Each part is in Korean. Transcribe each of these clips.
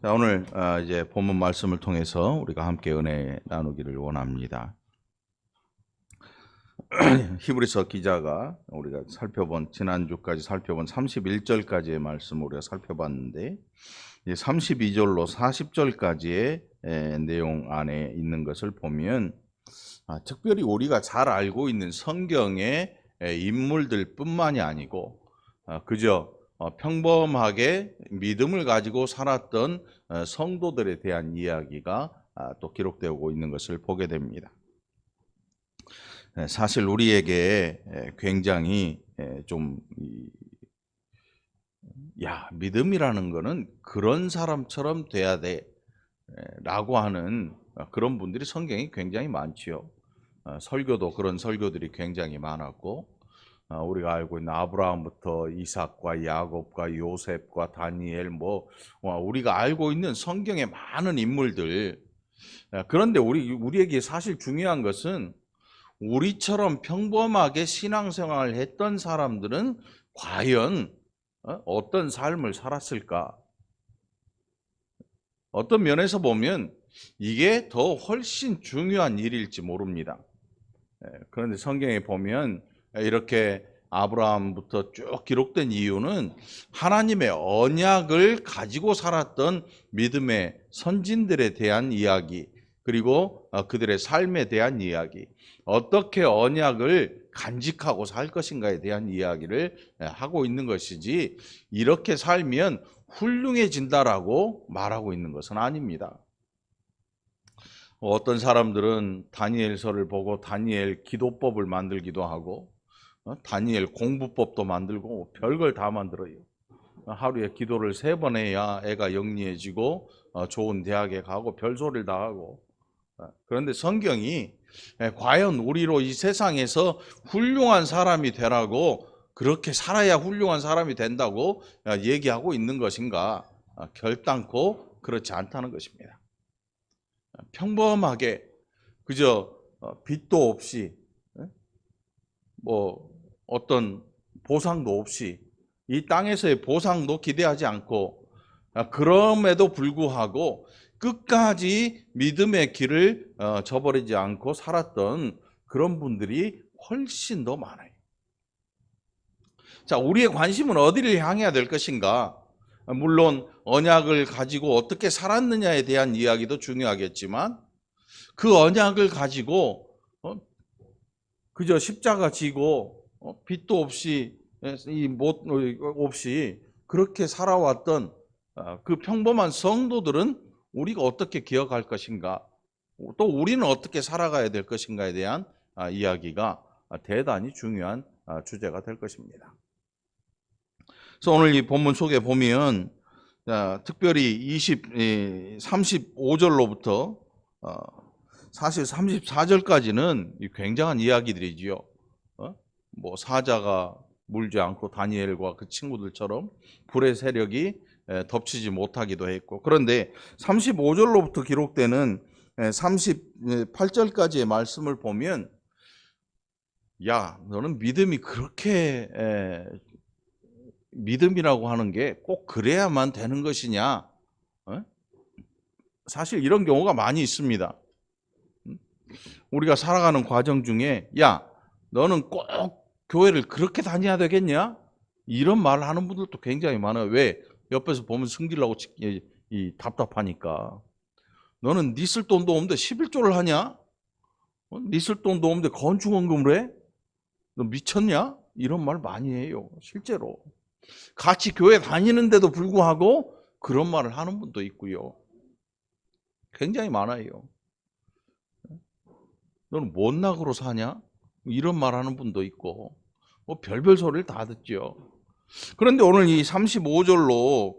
자, 오늘 이제 본문 말씀을 통해서 우리가 함께 은혜 나누기를 원합니다. 히브리서 기자가 우리가 지난주까지 살펴본 31절까지의 말씀 우리가 살펴봤는데, 이제 32절로 40절까지의 내용 안에 있는 것을 보면, 특별히 우리가 잘 알고 있는 성경의 인물들 뿐만이 아니고 그저 평범하게 믿음을 가지고 살았던 성도들에 대한 이야기가 또 기록되고 있는 것을 보게 됩니다. 사실 우리에게 굉장히 믿음이라는 거는 그런 사람처럼 돼야 돼 라고 하는 그런 분들이 성경에 굉장히 많지요. 설교도 그런 설교들이 굉장히 많았고, 우리가 알고 있는 아브라함부터 이삭과 야곱과 요셉과 다니엘, 우리가 알고 있는 성경의 많은 인물들. 그런데 우리에게 사실 중요한 것은 우리처럼 평범하게 신앙생활을 했던 사람들은 과연 어떤 삶을 살았을까? 어떤 면에서 보면 이게 더 훨씬 중요한 일일지 모릅니다. 그런데 성경에 보면 이렇게 아브라함부터 쭉 기록된 이유는 하나님의 언약을 가지고 살았던 믿음의 선진들에 대한 이야기, 그리고 그들의 삶에 대한 이야기, 어떻게 언약을 간직하고 살 것인가에 대한 이야기를 하고 있는 것이지, 이렇게 살면 훌륭해진다라고 말하고 있는 것은 아닙니다. 어떤 사람들은 다니엘서를 보고 다니엘 기도법을 만들기도 하고, 다니엘 공부법도 만들고 별걸 다 만들어요. 하루에 기도를 3번 해야 애가 영리해지고 좋은 대학에 가고 별소리를 다 하고. 그런데 성경이 과연 우리로 이 세상에서 훌륭한 사람이 되라고, 그렇게 살아야 훌륭한 사람이 된다고 얘기하고 있는 것인가? 결단코 그렇지 않다는 것입니다. 평범하게 그저 빚도 없이 어떤 보상도 없이, 이 땅에서의 보상도 기대하지 않고, 그럼에도 불구하고 끝까지 믿음의 길을 저버리지 않고 살았던 그런 분들이 훨씬 더 많아요. 자, 우리의 관심은 어디를 향해야 될 것인가? 물론 언약을 가지고 어떻게 살았느냐에 대한 이야기도 중요하겠지만, 그 언약을 가지고 그저 십자가 지고 빚도 없이 없이 그렇게 살아왔던 그 평범한 성도들은 우리가 어떻게 기억할 것인가, 또 우리는 어떻게 살아가야 될 것인가에 대한 이야기가 대단히 중요한 주제가 될 것입니다. 그래서 오늘 이 본문 속에 보면 특별히 35절로부터 사실 34절까지는 굉장한 이야기들이지요. 사자가 물지 않고 다니엘과 그 친구들처럼 불의 세력이 덮치지 못하기도 했고, 그런데 35절로부터 기록되는 38절까지의 말씀을 보면, 너는 믿음이 그렇게 믿음이라고 하는 게 꼭 그래야만 되는 것이냐? 사실 이런 경우가 많이 있습니다. 우리가 살아가는 과정 중에 너는 꼭 교회를 그렇게 다녀야 되겠냐? 이런 말을 하는 분들도 굉장히 많아요. 왜? 옆에서 보면 승질나고 답답하니까. 너는 네 쓸 돈도 없는데 11조를 하냐? 네 쓸 돈도 없는데 건축원금을 해? 너 미쳤냐? 이런 말 많이 해요. 실제로. 같이 교회 다니는데도 불구하고 그런 말을 하는 분도 있고요. 굉장히 많아요. 너는 뭔 낙으로 사냐? 이런 말 하는 분도 있고, 별별 소리를 다 듣죠. 그런데 오늘 이 35절로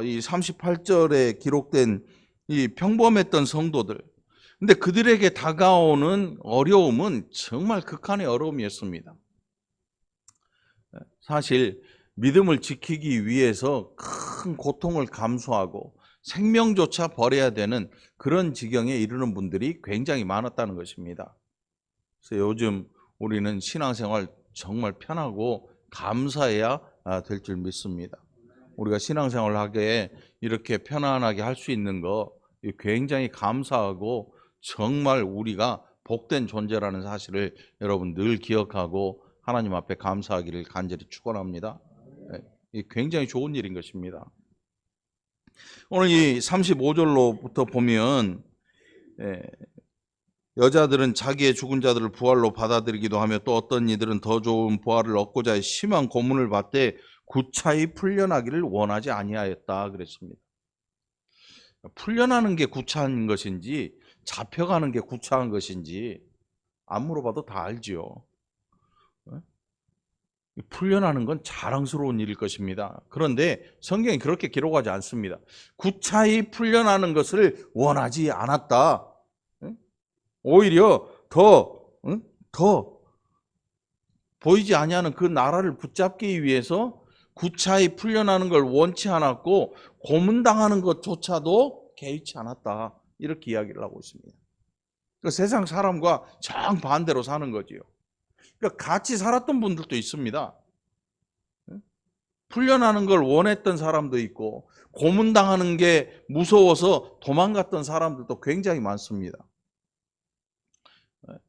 이 38절에 기록된 이 평범했던 성도들, 근데 그들에게 다가오는 어려움은 정말 극한의 어려움이었습니다. 사실 믿음을 지키기 위해서 큰 고통을 감수하고 생명조차 버려야 되는 그런 지경에 이르는 분들이 굉장히 많았다는 것입니다. 그래서 요즘 우리는 신앙생활 정말 편하고 감사해야 될 줄 믿습니다. 우리가 신앙생활을 하기에 이렇게 편안하게 할 수 있는 거 굉장히 감사하고 정말 우리가 복된 존재라는 사실을 여러분 늘 기억하고 하나님 앞에 감사하기를 간절히 축원합니다. 이 굉장히 좋은 일인 것입니다. 오늘 이 35절로부터 보면 여자들은 자기의 죽은 자들을 부활로 받아들이기도 하며 또 어떤 이들은 더 좋은 부활을 얻고자 해 심한 고문을 받되 구차히 풀려나기를 원하지 아니하였다 그랬습니다. 풀려나는 게 구차한 것인지 잡혀가는 게 구차한 것인지 안 물어봐도 다 알지요. 풀려나는 건 자랑스러운 일일 것입니다. 그런데 성경이 그렇게 기록하지 않습니다. 구차히 풀려나는 것을 원하지 않았다. 오히려 더 보이지 아니하는 그 나라를 붙잡기 위해서 구차히 풀려나는 걸 원치 않았고 고문당하는 것조차도 개의치 않았다. 이렇게 이야기를 하고 있습니다. 그러니까 세상 사람과 정반대로 사는 거지요. 그러니까 같이 살았던 분들도 있습니다. 풀려나는 걸 원했던 사람도 있고 고문당하는 게 무서워서 도망갔던 사람들도 굉장히 많습니다.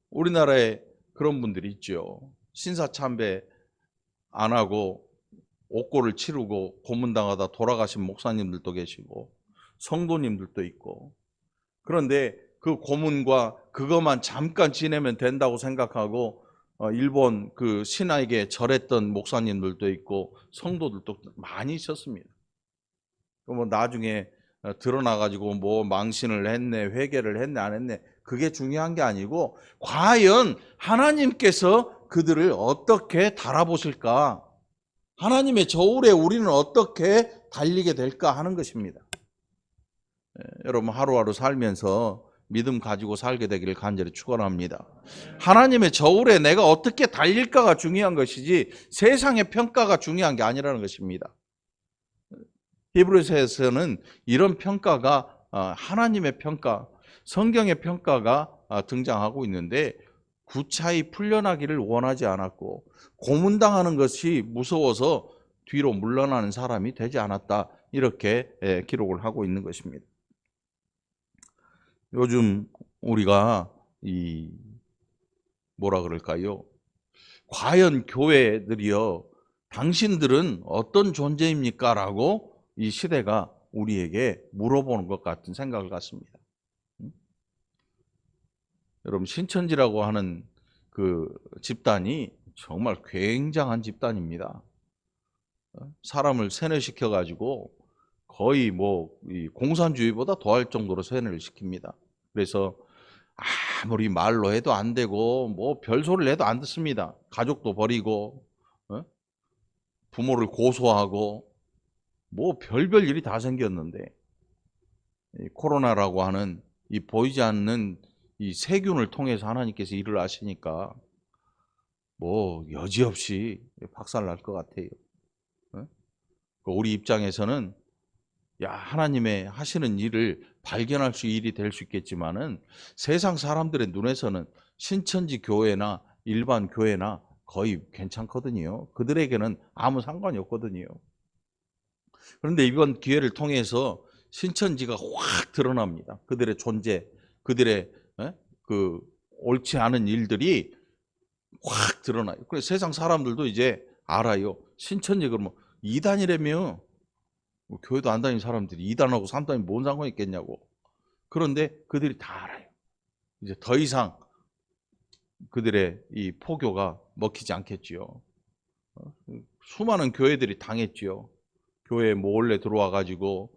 우리나라에 그런 분들이 있죠. 신사참배 안 하고 옥고를 치르고 고문당하다 돌아가신 목사님들도 계시고 성도님들도 있고, 그런데 그 고문과 그것만 잠깐 지내면 된다고 생각하고 일본 그 신하에게 절했던 목사님들도 있고 성도들도 많이 있었습니다. 뭐 나중에 드러나가지고 뭐 망신을 했네, 회개를 했네, 안 했네, 그게 중요한 게 아니고 과연 하나님께서 그들을 어떻게 달아보실까, 하나님의 저울에 우리는 어떻게 달리게 될까 하는 것입니다. 여러분 하루하루 살면서 믿음 가지고 살게 되기를 간절히 축원합니다. 하나님의 저울에 내가 어떻게 달릴까가 중요한 것이지 세상의 평가가 중요한 게 아니라는 것입니다. 히브리서에서는 이런 평가가 하나님의 평가, 성경의 평가가 등장하고 있는데 구차히 풀려나기를 원하지 않았고 고문당하는 것이 무서워서 뒤로 물러나는 사람이 되지 않았다. 이렇게 기록을 하고 있는 것입니다. 요즘 우리가 뭐라 그럴까요? 과연 교회들이요, 당신들은 어떤 존재입니까? 라고 이 시대가 우리에게 물어보는 것 같은 생각을 갖습니다. 여러분 신천지라고 하는 그 집단이 정말 굉장한 집단입니다. 사람을 세뇌시켜 가지고 거의 뭐 공산주의보다 더할 정도로 세뇌를 시킵니다. 그래서 아무리 말로 해도 안 되고 뭐 별소리를 해도 안 듣습니다. 가족도 버리고 부모를 고소하고 뭐 별별 일이 다 생겼는데 이 코로나라고 하는 이 보이지 않는 이 세균을 통해서 하나님께서 일을 하시니까 뭐 여지없이 박살날 것 같아요. 우리 입장에서는 야, 하나님의 하시는 일을 발견할 수 일이 될 수 있겠지만은 세상 사람들의 눈에서는 신천지 교회나 일반 교회나 거의 괜찮거든요. 그들에게는 아무 상관이 없거든요. 그런데 이번 기회를 통해서 신천지가 확 드러납니다. 그들의 존재, 그들의 그 옳지 않은 일들이 확 드러나요. 그래서 세상 사람들도 이제 알아요. 신천지 그러면 이단이라며, 교회도 안 다니는 사람들이 이단하고 삼단이 뭔 상관이 있겠냐고. 그런데 그들이 다 알아요. 이제 더 이상 그들의 이 포교가 먹히지 않겠지요. 수많은 교회들이 당했지요. 교회에 몰래 들어와 가지고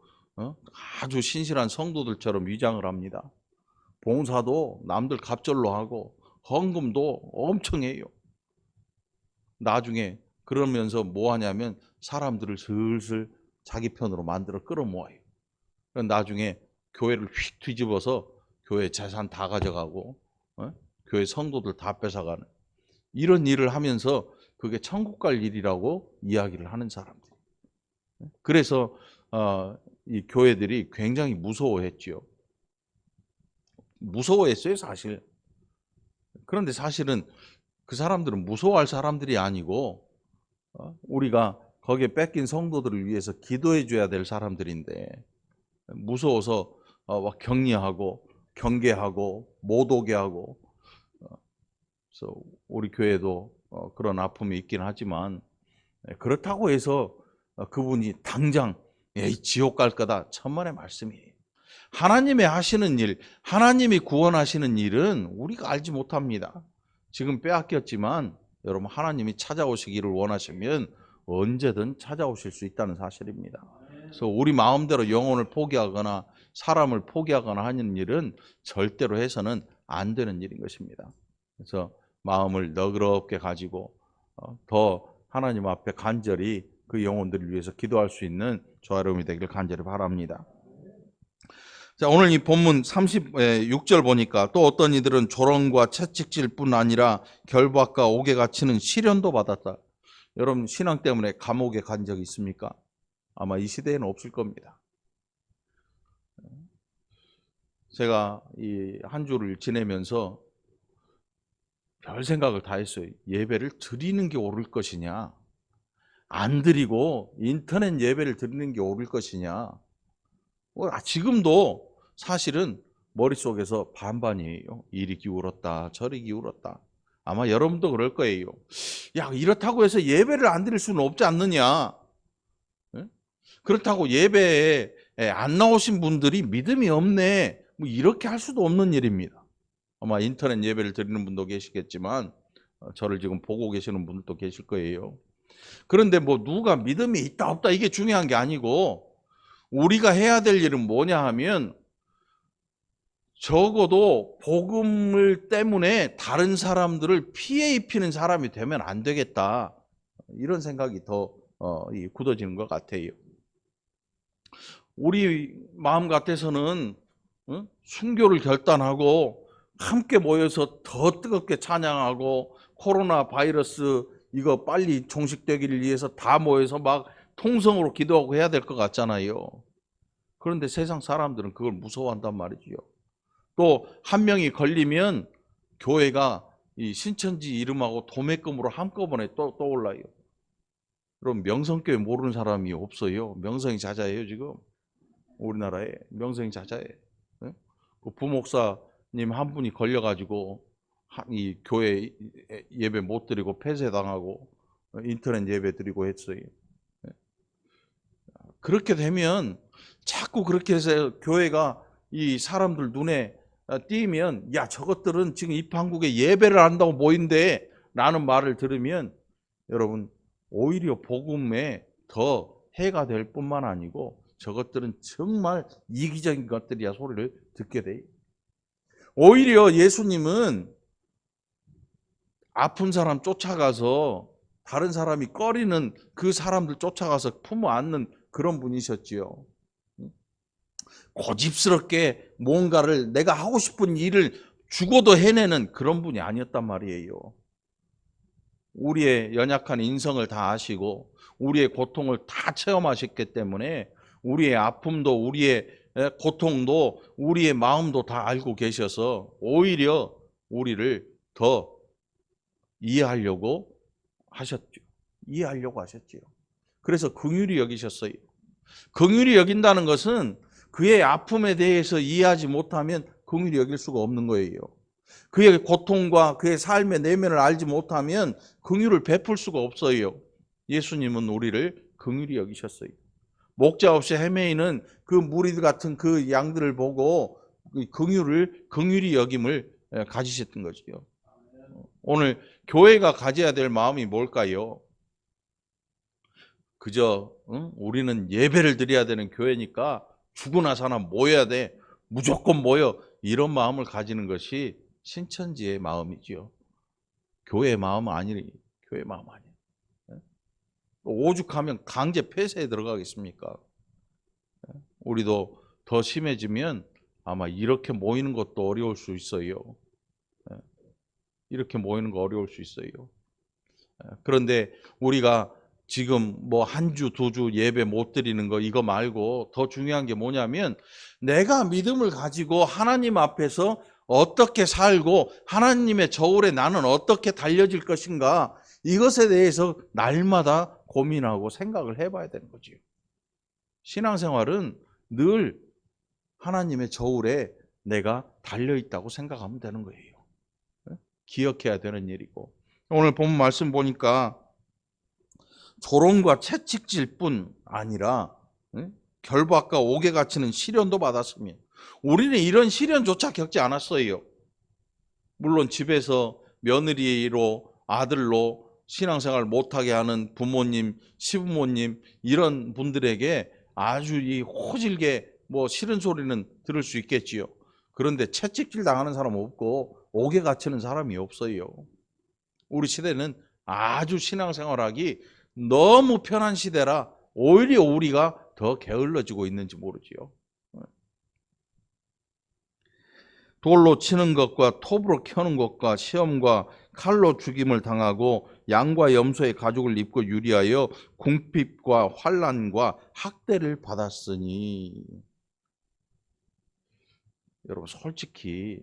아주 신실한 성도들처럼 위장을 합니다. 봉사도 남들 갑절로 하고 헌금도 엄청 해요. 나중에 그러면서 뭐 하냐면 사람들을 슬슬 자기 편으로 만들어 끌어모아요. 나중에 교회를 휙 뒤집어서 교회 재산 다 가져가고 교회 성도들 다 뺏어가는 이런 일을 하면서 그게 천국 갈 일이라고 이야기를 하는 사람들. 그래서 이 교회들이 굉장히 무서워했지요. 무서워했어요, 사실. 그런데 사실은 그 사람들은 무서워할 사람들이 아니고 우리가 거기에 뺏긴 성도들을 위해서 기도해 줘야 될 사람들인데 무서워서 막 격리하고 경계하고 못 오게 하고. 그래서 우리 교회도 그런 아픔이 있긴 하지만 그렇다고 해서 그분이 당장 지옥 갈 거다, 천만의 말씀이에요. 하나님의 하시는 일, 하나님이 구원하시는 일은 우리가 알지 못합니다. 지금 빼앗겼지만 여러분, 하나님이 찾아오시기를 원하시면 언제든 찾아오실 수 있다는 사실입니다. 그래서 우리 마음대로 영혼을 포기하거나 사람을 포기하거나 하는 일은 절대로 해서는 안 되는 일인 것입니다. 그래서 마음을 너그럽게 가지고 더 하나님 앞에 간절히 그 영혼들을 위해서 기도할 수 있는 저와 여러분이 되기를 간절히 바랍니다. 자, 오늘 이 본문 36절 보니까 또 어떤 이들은 조롱과 채찍질뿐 아니라 결박과 옥에 갇히는 시련도 받았다. 여러분, 신앙 때문에 감옥에 간 적이 있습니까? 아마 이 시대에는 없을 겁니다. 제가 이 한 주를 지내면서 별 생각을 다 했어요. 예배를 드리는 게 옳을 것이냐, 안 드리고 인터넷 예배를 드리는 게 옳을 것이냐. 지금도 사실은 머릿속에서 반반이에요. 이리 기울었다, 저리 기울었다. 아마 여러분도 그럴 거예요. 야, 이렇다고 해서 예배를 안 드릴 수는 없지 않느냐. 그렇다고 예배에 안 나오신 분들이 믿음이 없네, 뭐 이렇게 할 수도 없는 일입니다. 아마 인터넷 예배를 드리는 분도 계시겠지만 저를 지금 보고 계시는 분들도 계실 거예요. 그런데 뭐 누가 믿음이 있다 없다 이게 중요한 게 아니고, 우리가 해야 될 일은 뭐냐 하면 적어도 복음을 때문에 다른 사람들을 피해 입히는 사람이 되면 안 되겠다, 이런 생각이 더 굳어지는 것 같아요. 우리 마음 같아서는 순교를 결단하고 함께 모여서 더 뜨겁게 찬양하고 코로나 바이러스 이거 빨리 종식되기를 위해서 다 모여서 막 통성으로 기도하고 해야 될 것 같잖아요. 그런데 세상 사람들은 그걸 무서워한단 말이죠. 또 한 명이 걸리면 교회가 이 신천지 이름하고 도매금으로 한꺼번에 떠올라요. 그럼 명성교회 모르는 사람이 없어요. 명성이 자자해요. 지금 우리나라에 명성이 자자해. 그 부목사님 한 분이 걸려가지고 이 교회 예배 못 드리고 폐쇄당하고 인터넷 예배 드리고 했어요. 그렇게 되면 자꾸 그렇게 해서 교회가 이 사람들 눈에 띄면, 야, 저것들은 지금 이 판국에 예배를 한다고 모인대 라는 말을 들으면 여러분, 오히려 복음에 더 해가 될 뿐만 아니고 저것들은 정말 이기적인 것들이야 소리를 듣게 돼요. 오히려 예수님은 아픈 사람 쫓아가서 다른 사람이 꺼리는 그 사람들 쫓아가서 품어 안는 그런 분이셨지요. 고집스럽게 뭔가를 내가 하고 싶은 일을 죽어도 해내는 그런 분이 아니었단 말이에요. 우리의 연약한 인성을 다 아시고 우리의 고통을 다 체험하셨기 때문에 우리의 아픔도 우리의 고통도 우리의 마음도 다 알고 계셔서 오히려 우리를 더 이해하려고 하셨죠. 이해하려고 하셨지요. 그래서 긍휼히 여기셨어요. 긍휼히 여긴다는 것은 그의 아픔에 대해서 이해하지 못하면 긍휼히 여길 수가 없는 거예요. 그의 고통과 그의 삶의 내면을 알지 못하면 긍휼을 베풀 수가 없어요. 예수님은 우리를 긍휼히 여기셨어요. 목자 없이 헤매이는 그 무리들 같은 그 양들을 보고 긍휼히 여김을 가지셨던 거죠. 오늘 교회가 가져야 될 마음이 뭘까요? 그저 우리는 예배를 드려야 되는 교회니까 죽으나 사나 모여야 돼, 무조건 모여, 이런 마음을 가지는 것이 신천지의 마음이지요. 교회의 마음은 아니니, 교회의 마음 아니에요. 오죽하면 강제 폐쇄에 들어가겠습니까? 우리도 더 심해지면 아마 이렇게 모이는 것도 어려울 수 있어요. 이렇게 모이는 거 어려울 수 있어요. 그런데 우리가 지금 뭐 한 주, 두 주 예배 못 드리는 거 이거 말고 더 중요한 게 뭐냐면, 내가 믿음을 가지고 하나님 앞에서 어떻게 살고 하나님의 저울에 나는 어떻게 달려질 것인가, 이것에 대해서 날마다 고민하고 생각을 해봐야 되는 거지요. 신앙생활은 늘 하나님의 저울에 내가 달려있다고 생각하면 되는 거예요. 기억해야 되는 일이고, 오늘 본 말씀 보니까 조롱과 채찍질 뿐 아니라 결박과 옥에 갇히는 시련도 받았으며, 우리는 이런 시련조차 겪지 않았어요. 물론 집에서 며느리로, 아들로 신앙생활 못하게 하는 부모님, 시부모님, 이런 분들에게 아주 이 호질게 싫은 소리는 들을 수 있겠지요. 그런데 채찍질 당하는 사람 없고 옥에 갇히는 사람이 없어요. 우리 시대는 아주 신앙생활하기 너무 편한 시대라 오히려 우리가 더 게을러지고 있는지 모르지요. 돌로 치는 것과 톱으로 켜는 것과 시험과 칼로 죽임을 당하고 양과 염소의 가죽을 입고 유리하여 궁핍과 환난과 학대를 받았으니. 여러분, 솔직히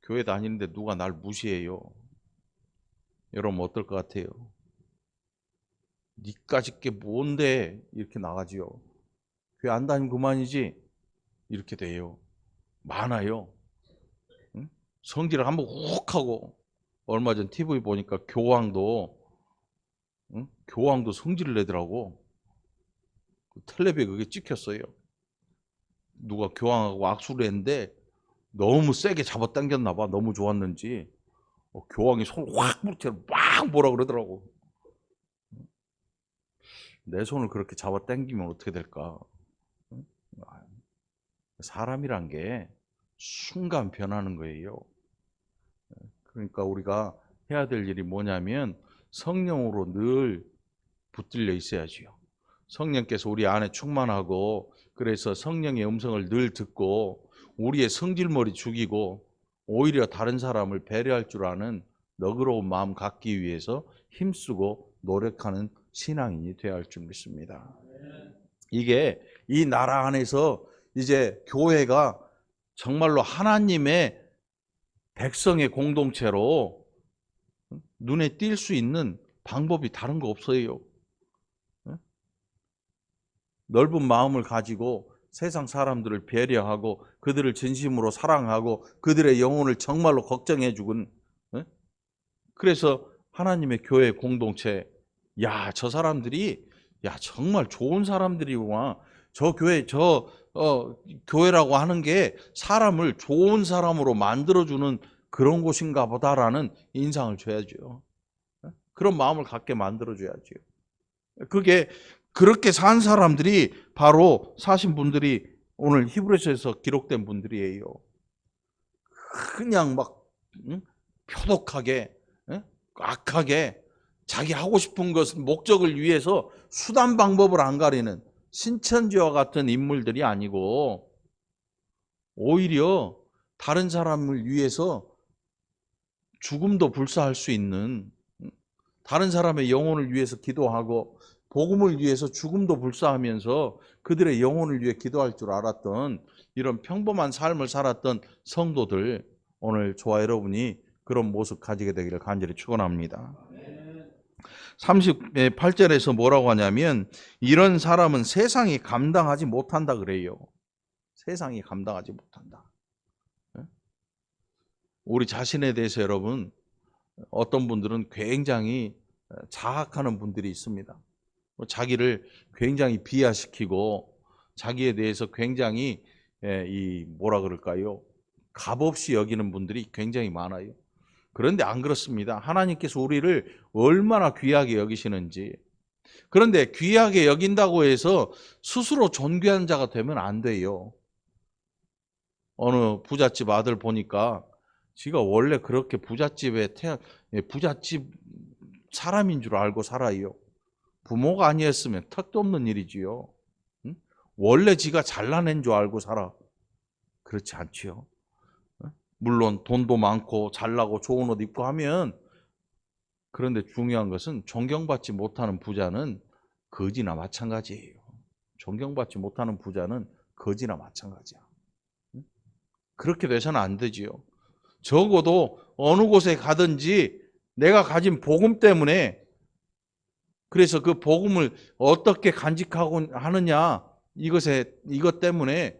교회 다니는데 누가 날 무시해요? 여러분 어떨 것 같아요? 니까짓 게 뭔데 이렇게 나가지요. 교회 안 다니면 그만이지 이렇게 돼요. 많아요. 응? 성질을 한번 훅 하고, 얼마 전 TV 보니까 교황도 성질을 내더라고. 텔레비에 그게 찍혔어요. 누가 교황하고 악수를 했는데 너무 세게 잡아당겼나 봐. 너무 좋았는지 교황이 손을 확 물처럼 막 뭐라 그러더라고. 내 손을 그렇게 잡아당기면 어떻게 될까? 사람이란 게 순간 변하는 거예요. 그러니까 우리가 해야 될 일이 뭐냐면 성령으로 늘 붙들려 있어야지요. 성령께서 우리 안에 충만하고, 그래서 성령의 음성을 늘 듣고 우리의 성질머리 죽이고 오히려 다른 사람을 배려할 줄 아는 너그러운 마음 갖기 위해서 힘쓰고 노력하는 신앙인이 되어야 할 줄 믿습니다. 이게 이 나라 안에서 이제 교회가 정말로 하나님의 백성의 공동체로 눈에 띌 수 있는 방법이 다른 거 없어요. 넓은 마음을 가지고 세상 사람들을 배려하고 그들을 진심으로 사랑하고 그들의 영혼을 정말로 걱정해 주군. 그래서 하나님의 교회 공동체, 야, 저 사람들이 정말 좋은 사람들이구나. 저 교회, 교회라고 하는 게 사람을 좋은 사람으로 만들어주는 그런 곳인가 보다라는 인상을 줘야죠. 그런 마음을 갖게 만들어줘야죠. 그게 그렇게 산 사람들이 바로 사신 분들이 오늘 히브리서에서 기록된 분들이에요. 그냥 막 표독하게, 악하게 자기 하고 싶은 것은 목적을 위해서 수단 방법을 안 가리는 신천지와 같은 인물들이 아니고, 오히려 다른 사람을 위해서 죽음도 불사할 수 있는, 다른 사람의 영혼을 위해서 기도하고 복음을 위해서 죽음도 불사하면서 그들의 영혼을 위해 기도할 줄 알았던 이런 평범한 삶을 살았던 성도들, 오늘 저와 여러분이 그런 모습 가지게 되기를 간절히 축원합니다. 38절에서 뭐라고 하냐면, 이런 사람은 세상이 감당하지 못한다 그래요. 세상이 감당하지 못한다. 우리 자신에 대해서 여러분, 어떤 분들은 굉장히 자학하는 분들이 있습니다. 자기를 굉장히 비하시키고 자기에 대해서 굉장히 뭐라 그럴까요? 값없이 여기는 분들이 굉장히 많아요. 그런데 안 그렇습니다. 하나님께서 우리를 얼마나 귀하게 여기시는지. 그런데 귀하게 여긴다고 해서 스스로 존귀한 자가 되면 안 돼요. 어느 부잣집 아들 보니까 지가 원래 그렇게 부잣집 사람인 줄 알고 살아요. 부모가 아니었으면 턱도 없는 일이지요. 응? 원래 지가 잘나낸 줄 알고 살아. 그렇지 않지요. 물론 돈도 많고 잘나고 좋은 옷 입고 하면, 그런데 중요한 것은 존경받지 못하는 부자는 거지나 마찬가지예요. 존경받지 못하는 부자는 거지나 마찬가지야. 그렇게 돼서는 안 되지요. 적어도 어느 곳에 가든지 내가 가진 복음 때문에, 그래서 그 복음을 어떻게 간직하고 하느냐, 이것 때문에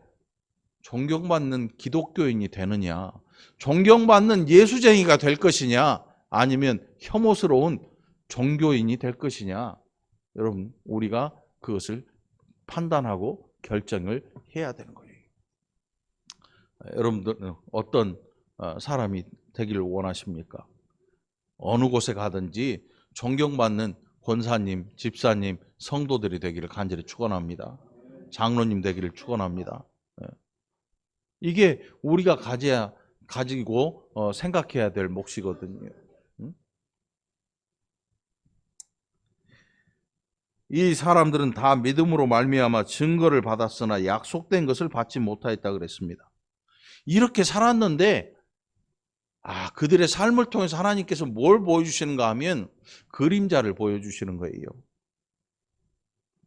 존경받는 기독교인이 되느냐, 존경받는 예수쟁이가 될 것이냐, 아니면 혐오스러운 종교인이 될 것이냐, 여러분, 우리가 그것을 판단하고 결정을 해야 되는 거예요. 여러분들은 어떤 사람이 되기를 원하십니까? 어느 곳에 가든지 존경받는 권사님, 집사님, 성도들이 되기를 간절히 축원합니다. 장로님 되기를 축원합니다. 이게 우리가 가지고 생각해야 될 몫이거든요. 이 사람들은 다 믿음으로 말미암아 증거를 받았으나 약속된 것을 받지 못하였다 그랬습니다. 이렇게 살았는데 그들의 삶을 통해서 하나님께서 뭘 보여주시는가 하면 그림자를 보여주시는 거예요.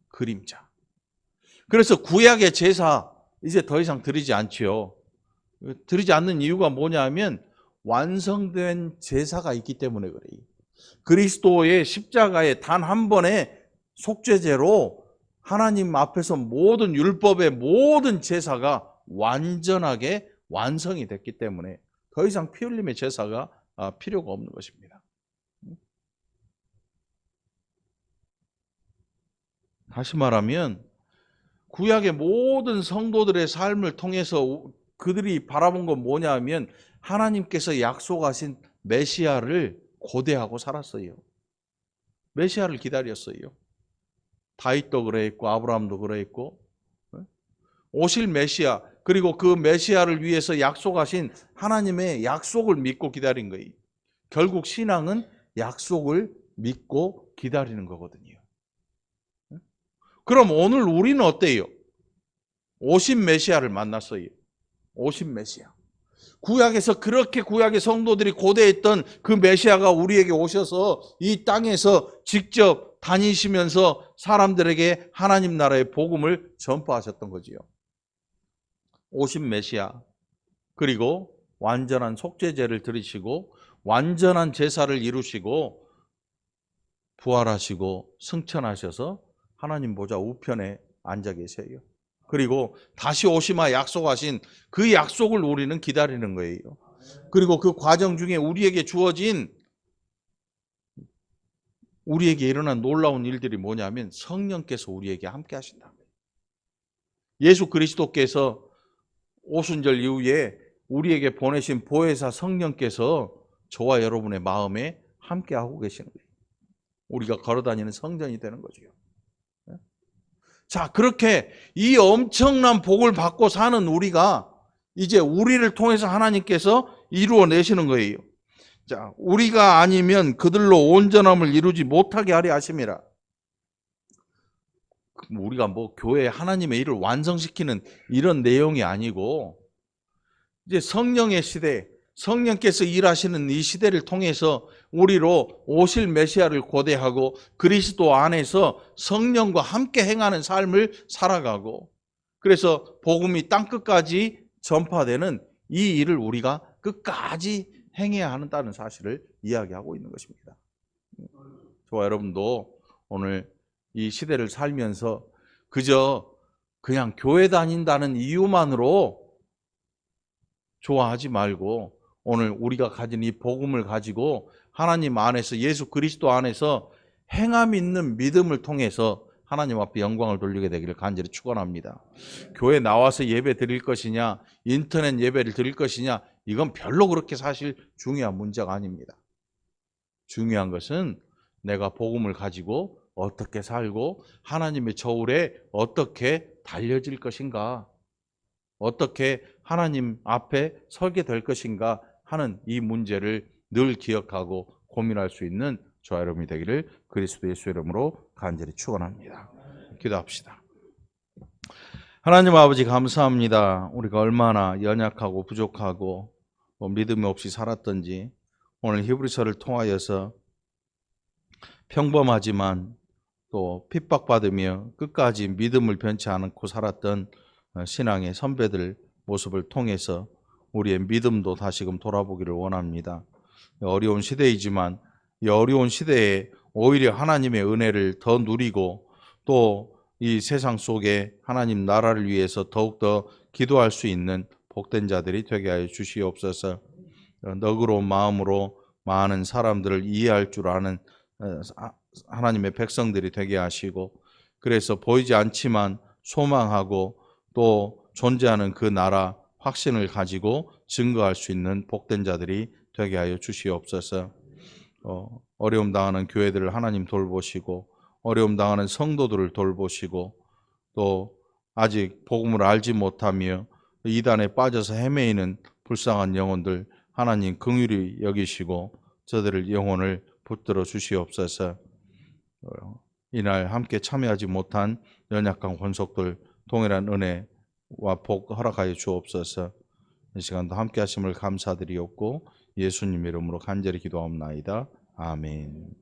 그림자. 그래서 구약의 제사 이제 더 이상 드리지 않지요. 드리지 않는 이유가 뭐냐 하면 완성된 제사가 있기 때문에 그래요. 그리스도의 십자가의 단 한 번의 속죄제로 하나님 앞에서 모든 율법의 모든 제사가 완전하게 완성이 됐기 때문에 더 이상 피 흘림의 제사가 필요가 없는 것입니다. 다시 말하면 구약의 모든 성도들의 삶을 통해서 그들이 바라본 건 뭐냐 하면 하나님께서 약속하신 메시아를 고대하고 살았어요. 메시아를 기다렸어요. 다윗도 그랬고 아브라함도 그랬고 오실 메시아, 그리고 그 메시아를 위해서 약속하신 하나님의 약속을 믿고 기다린 거예요. 결국 신앙은 약속을 믿고 기다리는 거거든요. 그럼 오늘 우리는 어때요? 오신 메시아를 만났어요. 오신 메시아. 구약에서 그렇게 구약의 성도들이 고대했던 그 메시아가 우리에게 오셔서 이 땅에서 직접 다니시면서 사람들에게 하나님 나라의 복음을 전파하셨던 거지요. 오신 메시아, 그리고 완전한 속죄제를 드리시고 완전한 제사를 이루시고 부활하시고 승천하셔서 하나님 보좌 우편에 앉아 계세요. 그리고 다시 오시마 약속하신 그 약속을 우리는 기다리는 거예요. 그리고 그 과정 중에 우리에게 주어진, 우리에게 일어난 놀라운 일들이 뭐냐면 성령께서 우리에게 함께 하신다. 예수 그리스도께서 오순절 이후에 우리에게 보내신 보혜사 성령께서 저와 여러분의 마음에 함께 하고 계시는 거예요. 우리가 걸어다니는 성전이 되는 거죠. 자, 그렇게 이 엄청난 복을 받고 사는 우리가 이제 우리를 통해서 하나님께서 이루어내시는 거예요. 자, 우리가 아니면 그들로 온전함을 이루지 못하게 하려 하심이라. 우리가 뭐 교회 하나님의 일을 완성시키는 이런 내용이 아니고, 이제 성령의 시대, 성령께서 일하시는 이 시대를 통해서 우리로 오실 메시아를 고대하고 그리스도 안에서 성령과 함께 행하는 삶을 살아가고, 그래서 복음이 땅끝까지 전파되는 이 일을 우리가 끝까지 행해야 한다는 사실을 이야기하고 있는 것입니다. 저와 여러분도 오늘 이 시대를 살면서 그냥 교회 다닌다는 이유만으로 좋아하지 말고 오늘 우리가 가진 이 복음을 가지고 하나님 안에서, 예수 그리스도 안에서 행함 있는 믿음을 통해서 하나님 앞에 영광을 돌리게 되기를 간절히 축원합니다. 교회 나와서 예배 드릴 것이냐, 인터넷 예배를 드릴 것이냐, 이건 별로 그렇게 사실 중요한 문제가 아닙니다. 중요한 것은 내가 복음을 가지고 어떻게 살고 하나님의 저울에 어떻게 달려질 것인가, 어떻게 하나님 앞에 서게 될 것인가 하는 이 문제를 늘 기억하고 고민할 수 있는 저와 여러분이 되기를 그리스도 예수 이름으로 간절히 축원합니다. 기도합시다. 하나님 아버지, 감사합니다. 우리가 얼마나 연약하고 부족하고 믿음이 없이 살았던지 오늘 히브리서를 통하여서 평범하지만 또 핍박받으며 끝까지 믿음을 변치 않고 살았던 신앙의 선배들 모습을 통해서 우리의 믿음도 다시금 돌아보기를 원합니다. 어려운 시대이지만 이 어려운 시대에 오히려 하나님의 은혜를 더 누리고 또 이 세상 속에 하나님 나라를 위해서 더욱더 기도할 수 있는 복된 자들이 되게 하여 주시옵소서. 너그러운 마음으로 많은 사람들을 이해할 줄 아는 하나님의 백성들이 되게 하시고, 그래서 보이지 않지만 소망하고 또 존재하는 그 나라 확신을 가지고 증거할 수 있는 복된 자들이 되게 하여 주시옵소서. 어려움 당하는 교회들을 하나님 돌보시고, 어려움 당하는 성도들을 돌보시고, 또 아직 복음을 알지 못하며 이단에 빠져서 헤매이는 불쌍한 영혼들 하나님 긍휼히 여기시고 저들을 영혼을 붙들어 주시옵소서. 이날 함께 참여하지 못한 연약한 권속들 동일한 은혜와 복 허락하여 주옵소서. 이 시간도 함께 하심을 감사드리옵고 예수님 이름으로 간절히 기도하옵나이다. 아멘.